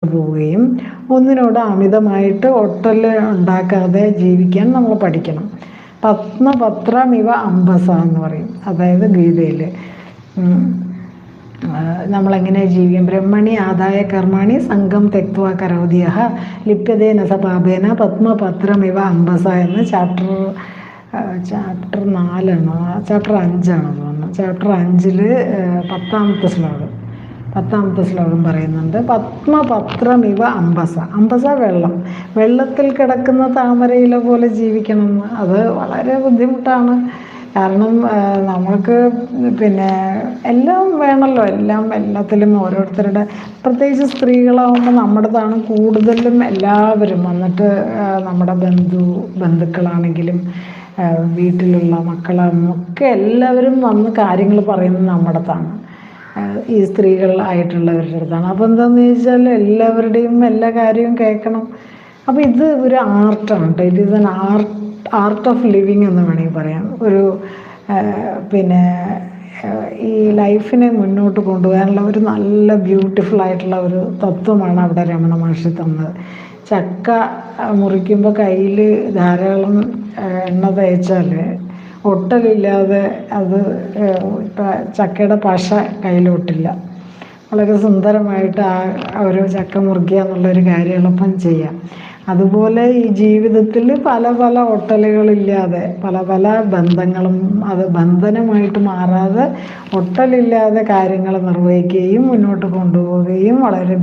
പോവുകയും ഒന്നിനോട് അമിതമായിട്ട് ഒട്ടൽ ഉണ്ടാക്കാതെ ജീവിക്കാൻ നമ്മൾ പഠിക്കണം. പത്മപത്രമിവ അംബസ എന്ന് പറയും, അതായത് ഗീതയിൽ നമ്മളെങ്ങനെ ജീവിക്കും. ബ്രഹ്മണി ആദായ കർമാണി സംഘം തെക്വാ കരോതിയഹ ലിപ്യതേന സ പാപേന പത്മപത്രമിവ അംബസ എന്ന് ചാപ്റ്റർ 4 ചാപ്റ്റർ 5 തോന്നുന്നു. ചാപ്റ്റർ 5 10ാമത്തെ ശ്ലോകം പറയുന്നുണ്ട്. പത്മപത്രമിവ അംബസ. അംബസ വെള്ളത്തിൽ കിടക്കുന്ന താമരയില പോലെ ജീവിക്കണമെന്ന്. അത് വളരെ ബുദ്ധിമുട്ടാണ്. കാരണം നമ്മൾക്ക് എല്ലാം വേണമല്ലോ, എല്ലാത്തിലും ഓരോരുത്തരുടെ, പ്രത്യേകിച്ച് സ്ത്രീകളാവുമ്പോൾ നമ്മുടേതാണ് കൂടുതലും. എല്ലാവരും വന്നിട്ട് നമ്മുടെ ബന്ധുക്കളാണെങ്കിലും വീട്ടിലുള്ള മക്കളൊക്കെ എല്ലാവരും വന്ന് കാര്യങ്ങൾ പറയുന്നത് നമ്മുടേതാണ്, ഈ സ്ത്രീകളായിട്ടുള്ളവരുടെ അടുത്താണ്. അപ്പോൾ എന്താണെന്ന് ചോദിച്ചാൽ എല്ലാവരുടെയും എല്ലാ കാര്യവും കേൾക്കണം. അപ്പോൾ ഇത് ഒരു ആർട്ടാണ് കേട്ടോ. It is an art of living എന്ന് വേണമെങ്കിൽ പറയാം. ഒരു ഈ ലൈഫിനെ മുന്നോട്ട് കൊണ്ടുപോകാനുള്ള ഒരു നല്ല ബ്യൂട്ടിഫുൾ ആയിട്ടുള്ള ഒരു തത്വമാണ് അവിടെ രമണ മഹർഷി തന്നത്. ചക്ക മുറിക്കുമ്പോൾ കയ്യിൽ ധാരാളം എണ്ണ തേച്ചാൽ ഒട്ടലില്ലാതെ അത് ചക്കയുടെ പശ കയ്യിലൊട്ടില്ല. വളരെ സുന്ദരമായിട്ട് ഒരു ചക്ക മുറിക്കുക എന്നുള്ളൊരു കാര്യം എളുപ്പം ചെയ്യാം. അതുപോലെ ഈ ജീവിതത്തിൽ പല പല ഒട്ടലുകളില്ലാതെ പല ബന്ധങ്ങളും അത് ബന്ധനമായിട്ട് മാറാതെ ഒട്ടലില്ലാതെ കാര്യങ്ങൾ നിർവഹിക്കുകയും മുന്നോട്ട് കൊണ്ടുപോവുകയും വളരെ